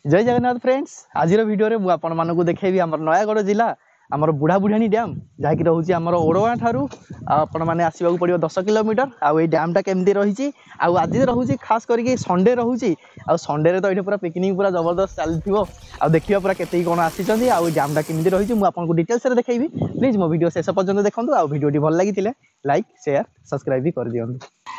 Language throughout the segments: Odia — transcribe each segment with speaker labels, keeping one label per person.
Speaker 1: जय जगन्नाथ फ्रेंड्स आज वीडियो रे आपण मानकु देखेबी हमर नयागढ़ जिला हमर बुढ़ा बुढ़ानी डैम जहाँकि रोचे आमर ओड़वा ठारू आपण मैंने आसवाक पड़ो 10 किलोमीटर आउ डैमटा केमती रही आज रोचे खास करके संडे रोचे आउ संडे तो ये पूरा पिकनिक पूरा जबरदस्त चलती आ देखिए पूरा केते कौन आसी डैमटा केमती रही मुझे डिटेल्स देखेबी प्लीज मो वीडियो शेष पर्यंत देखो आ वीडियो भल लगी लाइक शेयर सब्सक्राइब भी कर दिखाँ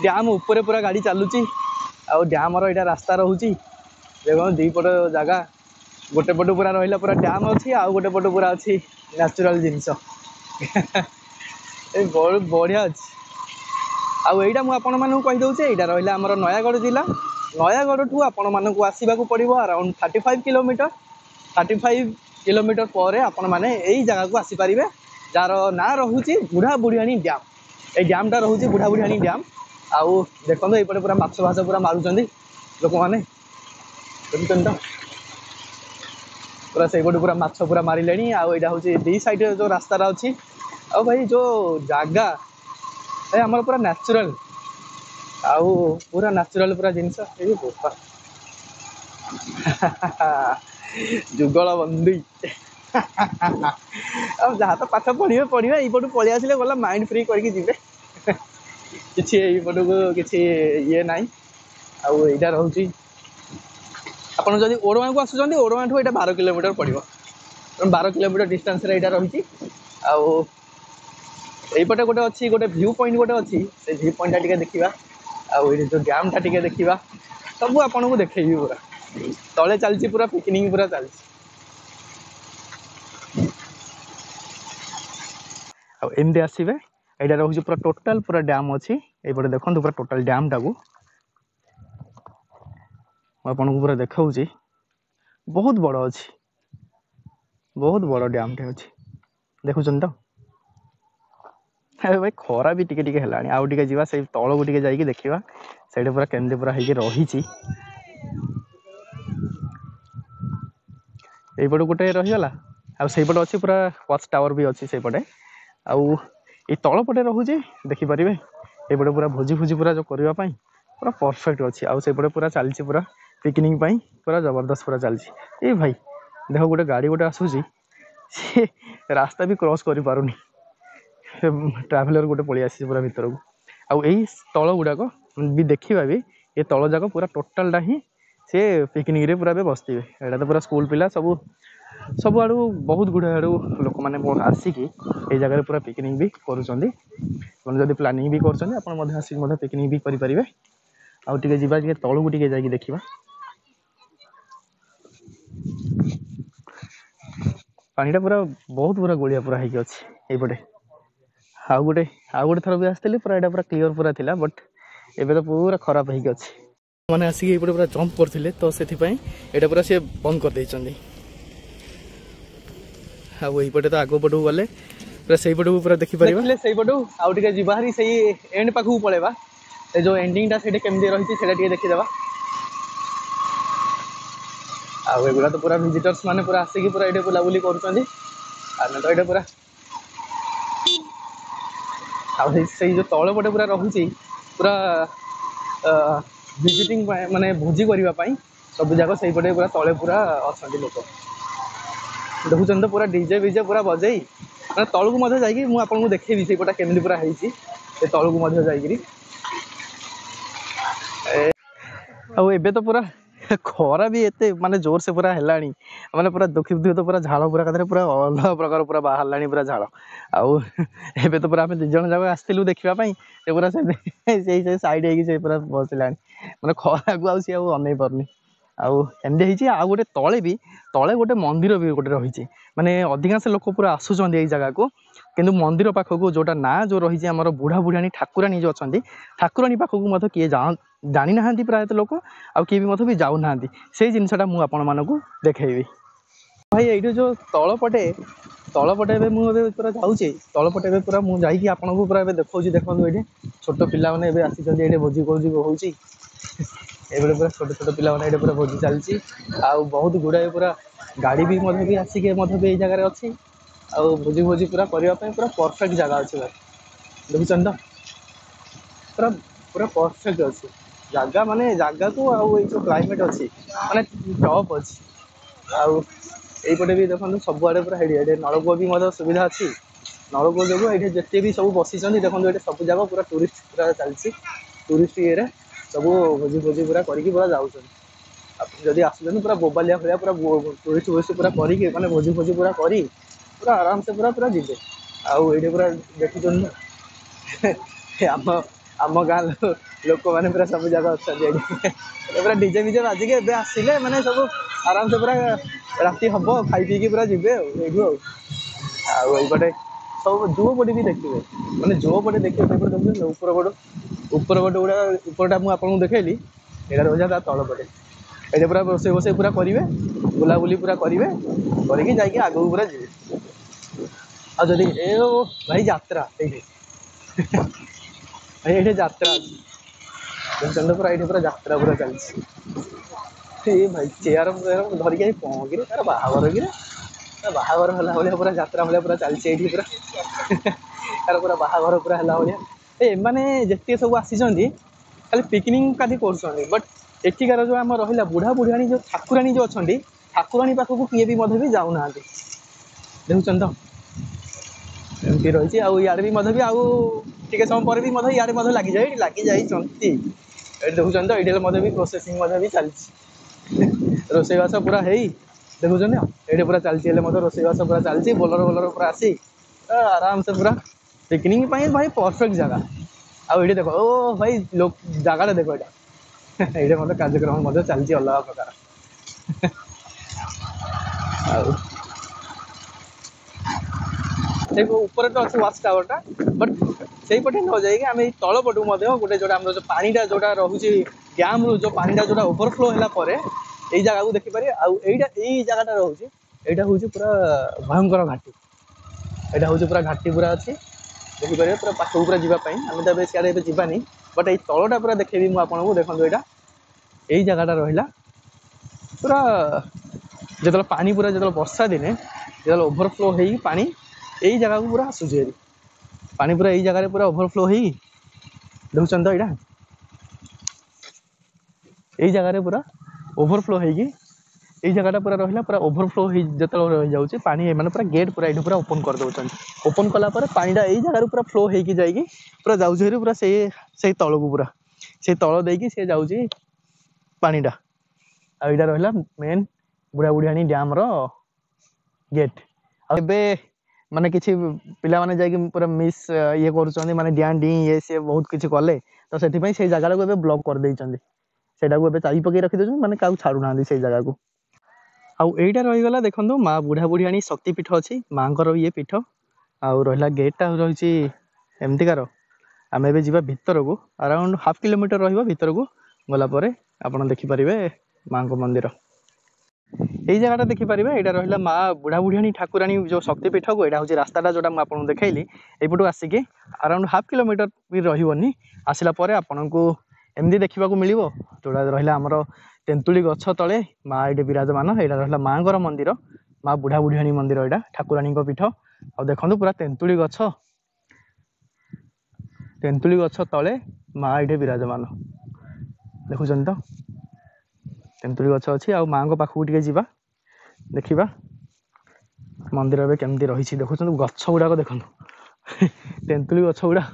Speaker 1: डैम उपर पूरा गाड़ी चलुची आ डैम यहाँ रास्ता रोचे देखो दीपट जगह गोटे पटू पूरा रहा पूरा डैम अच्छी आउ गोटे पटू पूरा अच्छी नेचुरल जिनस बहुत बढ़िया अच्छी आईटा मुझे कहीदे यहाँ रहा आमर नयागढ़ जिला नयागढ़ ठू आपण मानक आसवाक पड़ो अराउंड 35 किलोमीटर 35 किलोमीटर पर आपण मैंने यही जगह को आसीपारे जार ना रोचे बुढ़ा बुढ़ियाणी डैम ये डैमटा रोचे बुढ़ा बुढ़ियाणी डैम आउ देखो ये पूरा माछ भाष पूरा मारुंच लोक मैंने पूरा से पूरा माछ पूरा मारे आईटा हूँ दी साइड जो रास्ता अच्छी आ भाई जो जगह भाई आम पूरा नेचुरल आउ पूरा नेचुरल पूरा जिनस जुगल बंदी जहाँ तो पाठ पढ़े पढ़े यपटू पलि आसे गला माइंड फ्री करके जीवे किसी यपटू को किसी ये ना आईटा रोचे आपड़ जब ओड़वा को आसुँच ओड़वा ठू यहाँ 12 किलोमीटर पड़ो 12 किलोमीटर डिस्टेंस रे यहाँ रही आईपटे गोटे अच्छी गोटे व्यू पॉइंट गोटे अच्छी से व्यू पॉइंटा टी देखा आउ जो डैमटा टी देखा सब आपन को देखेबी पूरा तले चलती पूरा पिकनिक पूरा चलती एमती आसवे यहाँ रोचे पूरा टोटाल पूरा डैम अच्छी ये देखो पूरा टोटाल डैमटा को आपन को पूरा देखा बहुत बड़ अच्छी बहुत बड़ डैमटे अच्छी देखुन तो भाई खरा भी टिके है आउ टे जा से तल को जाकि देखा से पूरा केमती पूरा होगी रही यपट गोटे रहीगला आईपटे अच्छी पूरा वॉच टावर भी अच्छी से पटे आउ ये तलपटे रोचे देखिपारे ये पूरा भोजी भोजी पूरा जो करने पूरा परफेक्ट अच्छी आउ से पूरा चलती पूरा पिकनिक पूरा जबरदस्त पूरा चलती ये भाई देख गोटे गाड़ी गोटे आसूसी सी रास्ता भी क्रॉस कर पारुनी ट्राभेलर गोटे पलि आसी पूरा भीतर को आउ यही तल गुड़ाक भी देखा भी ये तल जाक पूरा टोटालटा ही सी पिकनिक रे पूरा बसते यहाँ तो पूरा स्कूल पिला सब सब आड़ू बहुत गुड़ा आड़ू लोक मैंने आसिकी ये जगह पूरा पिकनिक भी करुँच प्लानिंग भी कर आसिक पिकनिक भी करेंगे आउ टे जा तलू टे जा देखा पानीटा पूरा बहुत पूरा गोलिया पूरा होगी अच्छी यपटे आउ गोटे थर भी आसती पूरा यहाँ पूरा क्लीयर पूरा था बट एबे तो पूरा खराब होगी अच्छी मैंने आसिक ये पूरा जंप करते तो से यहाँ पूरा सी बंद कर देते आईपटे तो आग पटू गले पूरा से पटू पूरा देखिपारे से पटू आउ टे जीवारी से एंड पाखक पलैबा जो एंडिंगटा से केमती रही देखीदे आगुला तो पूरा विजिटर्स माने पूरा आसिक पूरा ये बुलाबुली कर तो ये पूरा से जो तल पटे पूरा रोचे पूरा विजिटिंग माने भोजी करने सब जाक से पटे पूरा तले पूरा अच्छा लोक देखुन तो पूरा डीजे विजे पूरा बजे मैं तलू मुझे देखेबी से पटा केमती पूरा होती तलू जाकि तो पूरा खरा भी एते माने जोर से पूरा है माने पूरा दुखी तो पूरा झाड़ पूरा कथा पूरा अलग प्रकार पूरा बाहर पूरा झाड़ आउ एबे तो पूरा दिज जाक आसलु देखापी पूरा से साइड हो पूरा बसला मैंने खरा को आसी अनै पारनी आमती आउ गोटे तले गोटे मंदिर भी गोटे रही माने अधिकांश लोक पूरा आसुँच ये जगह को किंतु मंदिर पाखक जोटा ना जो रही आम बुढ़ा बुढ़ाणी ठाकुराणी जो अच्छा ठाकुराणी पाखक किए जानी ना प्रायतः लोक आउ किए भी जाऊना से जिनसा मुझे देखेबी भाई ये जो तलपटे मुझे पूरा जाऊँगी तलपटे पूरा मुझे आपन को पूरा देखा देखो ये छोट पिला मैंने आसी ये भोजी भोजी हो पूरा छोट छोट पिला मैंने पूरा भोजी चलती आउ बहुत गुड़ाए पूरा गाड़ी भी आसिक ये जगह अच्छी आउ भोजी भोजी पूरा करने पूरा परफेक्ट जगह अच्छी भाई देखुन तो पूरा पूरा परफेक्ट अच्छी ଜାଗା ମାନେ ଜାଗାକୁ ଆଉ ଏଇ ଯୋଉ କ୍ଲାଇମେଟ୍ ଅଛି ମାନେ ଟପ୍ ଅଛି। ଆଉ ଏଇପଟେ ବି ଦେଖନ୍ତୁ ସବୁଆଡ଼େ ପୁରା ହେଇଠି ଏଠି ନଳକୂଅ ବି ମଧ୍ୟ ସୁବିଧା ଅଛି। ନଳକୂଅ ଯୋଗୁଁ ଏଇଠି ଯେତେ ବି ସବୁ ବସିଛନ୍ତି ଦେଖନ୍ତୁ ଏଠି ସବୁ ଯାକ ପୁରା ଟୁରିଷ୍ଟ ପୁରା ଚାଲିଛି। ଟୁରିଷ୍ଟ ଇଏରେ ସବୁ ଭୋଜି ଫୋଜି ପୁରା କରିକି ପୁରା ଯାଉଛନ୍ତି। ଆପଣ ଯଦି ଆସୁଛନ୍ତି ପୁରା ବୋବାଲିଆ ଭଳିଆ ପୁରା ଟୁରିଷ୍ଟ ଫୁରିଷ୍ଟ ପୁରା କରିକି ମାନେ ଭୋଜି ଫୋଜି ପୁରା କରି ପୁରା ଆରାମସେ ପୁରା ପୁରା ଯିବେ। ଆଉ ଏଇଠି ପୁରା ଦେଖୁଛନ୍ତି ଆମ ଆମ ଗାଁ ଲୋକମାନେ ପୁରା ସବୁ ଜାଗା ଅଛନ୍ତି ଏଠି। ପୁରା ଡିଜେ ଫିଜେ ବାଜିକି ଏବେ ଆସିଲେ ମାନେ ସବୁ ଆରାମସେ ପୁରା ରାତି ହବ ଖାଇ ପିଇକି ପୁରା ଯିବେ ଆଉ ଏଇଠୁ ଆଉ। ଆଉ ଏଇପଟେ ସବୁ ଯୋଉ ପଟେ ବି ଦେଖିବେ ମାନେ ଯୋଉ ପଟେ ଦେଖିବେ ସେଇପଟେ ଦେଖୁଛନ୍ତି ଉପର ପଟ ଗୁଡ଼ା ଉପରଟା ମୁଁ ଆପଣଙ୍କୁ ଦେଖେଇଲି ଏଇଟା ରହୁଛି ତା ତଳ ପଟେ। ଏଠି ପୁରା ରୋଷେଇ ଫୋଷେଇ ପୁରା କରିବେ ବୁଲାବୁଲି ପୁରା କରିବେ କରିକି ଯାଇକି ଆଗକୁ ପୁରା ଯିବେ। ଆଉ ଯଦି ଏ ଭାଇ ଯାତ୍ରା ଏଇଠି ଭାଇ ଏଇଠି ଯାତ୍ରା ଅଛି। ପୁରା ଏଇଠି ପୁରା ଯାତ୍ରା ପୁରା ଚାଲିଛି। ଏଇ ଭାଇ ଚେୟାର ଧରିକି ଆଇ କଣ କିରେ ତାର ବାହାଘର କିରେ ବାହାଘର ହେଲା ଭଳିଆ ପୁରା ଯାତ୍ରା ଭଳିଆ ପୁରା ଚାଲିଛି ଏଇଠି ପୁରା। ତାର ପୁରା ବାହାଘର ପୁରା ହେଲା ଭଳିଆ ଏମାନେ ଯେତିକି ସବୁ ଆସିଛନ୍ତି ଖାଲି ପିକନିକ ଖାଲି କରୁଛନ୍ତି। ବଟ୍ ଏଠିକାର ଯୋଉ ଆମର ରହିଲା ବୁଢା ବୁଢିଆଣୀ ଯୋଉ ଠାକୁରାଣୀ ଯୋଉ ଅଛନ୍ତି ଠାକୁରାଣୀ ପାଖକୁ କିଏ ବି ମଧ୍ୟ ବି ଯାଉନାହାନ୍ତି। ଦେଖୁଛନ୍ତି ତ ଏମିତି ରହିଛି। ଆଉ ଇଆଡେ ବି ମଧ୍ୟ ବି ଆଉ ଟିକେ ସମୟ ପରେ ବି ମଧ୍ୟ ଇଆଡେ ମଧ୍ୟ ଲାଗିଯାଇଛନ୍ତି। ଏଇଠି ଦେଖୁଛନ୍ତି ତ ଏଇଠି ମଧ୍ୟ ବି ପ୍ରୋସେସିଂ ମଧ୍ୟ ବି ଚାଲିଛି। ରୋଷେଇବାସ ପୁରା ହେଇ ଦେଖୁଛନ୍ତି ଏଇଠି ପୁରା ଚାଲିଛି ହେଲେ ମଧ୍ୟ ରୋଷେଇବାସ ପୁରା ଚାଲିଛି। ବୋଲର ପୁରା ଆସି ଆରାମସେ ପୁରା ପିକନିକ ପାଇଁ ଭାଇ ପରଫେକ୍ଟ ଜାଗା। ଆଉ ଏଇଠି ଦେଖ ଓ ଭାଇ ଜାଗାଟା ଦେଖ ଏଇଟା ଏଇଟା ମଧ୍ୟ କାର୍ଯ୍ୟକ୍ରମ ମଧ୍ୟ ଚାଲିଛି ଅଲଗା ପ୍ରକାର। ଆଉ ସେଇ ଉପରେ ତ ଅଛି ୱାଚ୍ ଟାୱାର ଟା ବଟ୍ ସେଇପଟେ ନ ଯାଇକି ଆମେ ଏଇ ତଳ ପଟକୁ ମଧ୍ୟ ଗୋଟେ ଯୋଉଟା ଆମର ଯୋଉ ପାଣିଟା ଯୋଉଟା ରହୁଛି ଡ୍ୟାମ ରୁ ଯୋଉ ପାଣିଟା ଯୋଉଟା ଓଭରଫ୍ଲୋ ହେଲା ପରେ ଏଇ ଜାଗାକୁ ଦେଖିପାରିବେ। ଆଉ ଏଇଟା ଏଇ ଜାଗାଟା ରହୁଛି ଏଇଟା ହଉଛି ପୁରା ଭୟଙ୍କର ଘାଟି। ଏଇଟା ହଉଛି ପୁରା ଘାଟି ପୁରା ଅଛି ଦେଖିପାରିବେ ପୁରା ପାଖକୁ ପୁରା ଯିବା ପାଇଁ। ଆମେ ତ ଏବେ ସିଆଡ଼େ ଏବେ ଯିବାନି ବଟ୍ ଏଇ ତଳଟା ପୁରା ଦେଖେଇବି ମୁଁ ଆପଣଙ୍କୁ। ଦେଖନ୍ତୁ ଏଇଟା ଏଇ ଜାଗାଟା ରହିଲା ପୁରା ଯେତେବେଳେ ପାଣି ପୁରା ଯେତେବେଳେ ବର୍ଷା ଦିନେ ଯେତେବେଳେ ଓଭରଫ୍ଲୋ ହେଇକି ପାଣି ଏଇ ଜାଗାକୁ ପୁରା ଆସୁଛି ହେରି। ପାଣି ପୁରା ଏଇ ଜାଗାରେ ପୁରା ଓଭରଫ୍ଲୋ ହେଇକି ଦେଖୁଛନ୍ତି ତ ଏଇଟା ଏଇ ଜାଗାରେ ପୁରା ଓଭରଫ୍ଲୋ ହେଇକି ଏଇ ଜାଗାଟା ପୁରା ରହିଲା ପୁରା ଓଭରଫ୍ଲୋ ହେଇ ଯେତେବେଳେ ରହିଯାଉଛି ପାଣି ଏମାନେ ପୁରା ଗେଟ୍ ପୁରା ଏଇଠି ପୁରା ଓପନ୍ କରିଦେଉଛନ୍ତି। ଓପନ୍ କଲା ପରେ ପାଣିଟା ଏଇ ଜାଗାରୁ ପୁରା ଫ୍ଲୋ ହେଇକି ଯାଇକି ପୁରା ଯାଉଛି ହେରି ପୁରା ସେଇ ତଳକୁ ପୁରା ସେଇ ତଳ ଦେଇକି ସେ ଯାଉଛି ପାଣିଟା। ଆଉ ଏଇଟା ରହିଲା ମେନ୍ ବୁଢା ବୁଢିଆଣୀ ଡ୍ୟାମ ର ଗେଟ୍। ଆଉ ଏବେ ମାନେ କିଛି ପିଲାମାନେ ଯାଇକି ପୁରା ମିସ୍ ଇଏ କରୁଛନ୍ତି ମାନେ ଡିଆଁ ଡିଁ ଇଏ ସିଏ ବହୁତ କିଛି କଲେ ତ ସେଥିପାଇଁ ସେଇ ଜାଗାଟାକୁ ଏବେ ବ୍ଲକ୍ କରିଦେଇଛନ୍ତି। ସେଇଟାକୁ ଏବେ ଚାବି ପକେଇ ରଖିଦଉଛନ୍ତି ମାନେ କାହାକୁ ଛାଡୁନାହାନ୍ତି ସେଇ ଜାଗାକୁ। ଆଉ ଏଇଟା ରହିଗଲା ଦେଖନ୍ତୁ ମା ବୁଢା ବୁଢିଆଣୀ ଶକ୍ତି ପୀଠ ଅଛି ମାଙ୍କର ଇଏ ପୀଠ। ଆଉ ରହିଲା ଗେଟ୍ଟା ରହିଛି ଏମିତିକାର। ଆମେ ଏବେ ଯିବା ଭିତରକୁ ଆରାଉଣ୍ଡ 1/2 କିଲୋମିଟର ରହିବ ଭିତରକୁ ଗଲା ପରେ ଆପଣ ଦେଖିପାରିବେ ମାଙ୍କ ମନ୍ଦିର। ଏଇ ଜାଗାଟା ଦେଖିପାରିବେ ଏଇଟା ରହିଲା ମା ବୁଢା ବୁଢିଆଣୀ ଠାକୁରାଣୀ ଯୋଉ ଶକ୍ତି ପୀଠକୁ। ଏଇଟା ହଉଛି ରାସ୍ତାଟା ଯୋଉଟା ମୁଁ ଆପଣଙ୍କୁ ଦେଖେଇଲି। ଏଇପଟୁ ଆସିକି ଆରାଉଣ୍ଡ 1/2 କିଲୋମିଟର ବି ରହିବନି ଆସିଲା ପରେ ଆପଣଙ୍କୁ ଏମିତି ଦେଖିବାକୁ ମିଳିବ ଯୋଉଟା ରହିଲା ଆମର ତେନ୍ତୁଳି ଗଛ ତଳେ ମା ଏଇଠି ବିରାଜମାନ। ଏଇଟା ରହିଲା ମାଙ୍କର ମନ୍ଦିର ମା ବୁଢା ବୁଢିଆଣୀ ମନ୍ଦିର ଏଇଟା ଠାକୁରାଣୀଙ୍କ ପୀଠ। ଆଉ ଦେଖନ୍ତୁ ପୁରା ତେନ୍ତୁଳି ଗଛ ତଳେ ମା ଏଇଠି ବିରାଜମାନ ଦେଖୁଛନ୍ତି ତ ତେନ୍ତୁଳି ଗଛ ଅଛି। ଆଉ ମାଙ୍କ ପାଖକୁ ଟିକେ ଯିବା ଦେଖିବା ମନ୍ଦିର ଏବେ କେମିତି ରହିଛି। ଦେଖୁଛନ୍ତି ଗଛ ଗୁଡାକ ଦେଖନ୍ତୁ ତେନ୍ତୁଳି ଗଛ ଗୁଡା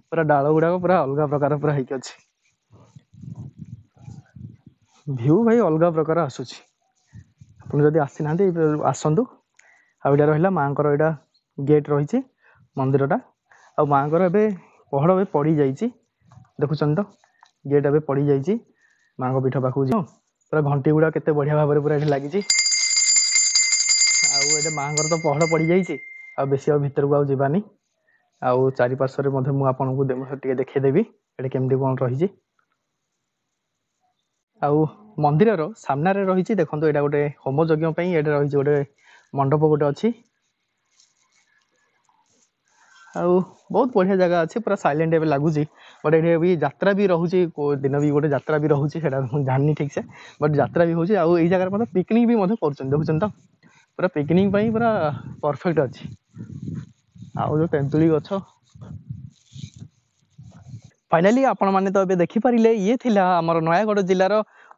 Speaker 1: ପୁରା ଡାଳ ଗୁଡାକ ପୁରା ଅଲଗା ପ୍ରକାର ପୁରା ହେଇକି ଅଛି। ଭିଉ ଭାଇ ଅଲଗା ପ୍ରକାର ଆସୁଛି। ଆପଣ ଯଦି ଆସିନାହାନ୍ତି ଆସନ୍ତୁ। ଆଉ ଏଇଟା ରହିଲା ମାଙ୍କର ଏଇଟା ଗେଟ୍ ରହିଛି ମନ୍ଦିରଟା। ଆଉ ମାଙ୍କର ଏବେ ପହଡ ଏବେ ପଡିଯାଇଛି ଦେଖୁଛନ୍ତି ତ ଗେଟ୍ ଏବେ ପଡିଯାଇଛି ମାଙ୍କ ପୀଠ ପାଖକୁ ଯିବ। ପୁରା ଘଣ୍ଟି ଗୁଡା କେତେ ବଢିଆ ଭାବରେ ପୁରା ଏଠି ଲାଗିଛି। ଆଉ ଏଠି ମାଙ୍କର ତ ପହଡ ପଡିଯାଇଛି ଆଉ ବେଶୀ ଆଉ ଭିତରକୁ ଆଉ ଯିବାନି। ଆଉ ଚାରିପାର୍ଶ୍ୱରେ ମଧ୍ୟ ମୁଁ ଆପଣଙ୍କୁ ଟିକେ ଦେଖେଇଦେବି ଏଠି କେମିତି କଣ ରହିଛି। ଆଉ ମନ୍ଦିରର ସାମ୍ନାରେ ରହିଛି ଦେଖନ୍ତୁ ଏଇଟା ଗୋଟେ ହୋମ ଯଜ୍ଞ ପାଇଁ ଏଇଟା ରହିଛି ଗୋଟେ ମଣ୍ଡପ ଗୋଟେ ଅଛି। ଆଉ ବହୁତ ବଢିଆ ଜାଗା ଅଛି ପୁରା ସାଇଲେଣ୍ଟ ଏବେ ଲାଗୁଛି। ବଟ୍ ଏଠି ବି ଯାତ୍ରା ବି ରହୁଛି କୋଉ ଦିନ ବି ଗୋଟେ ଯାତ୍ରା ବି ରହୁଛି ସେଇଟା ମୁଁ ଜାଣିନି ଠିକ ସେ ବଟ୍ ଯାତ୍ରା ବି ହଉଛି। ଆଉ ଏଇ ଜାଗାରେ ମଧ୍ୟ ପିକନିକ ବି ମଧ୍ୟ କରୁଛନ୍ତି ଦେଖୁଛନ୍ତି ତ ପୁରା ପିକନିକ ପାଇଁ ପୁରା ପରଫେକ୍ଟ ଅଛି। ଆଉ ଯୋଉ ତେନ୍ତୁଳି ଗଛ फाइनाली आपण मैंने तो ये देखिपारे ये थिला आमर नयागढ़ जिलार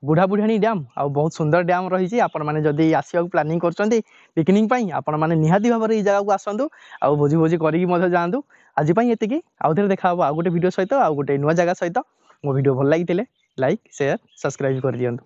Speaker 1: बुढ़ाबुढ़ाणी डैम आ बहुत सुंदर डैम रही आपण मैंने जदि आसवा प्लानिंग कर पिकनिक आपण मैंने निहाती भाव में जगह को आसतु आ भोजी भोजी करके जातु आज ये आउ थे देखा आउ गोटे वीडियो सहित आउ गोटे नुआ जगह सहित मो वीडियो भल लगी लाइक शेयर सब्सक्राइब कर दियंतु।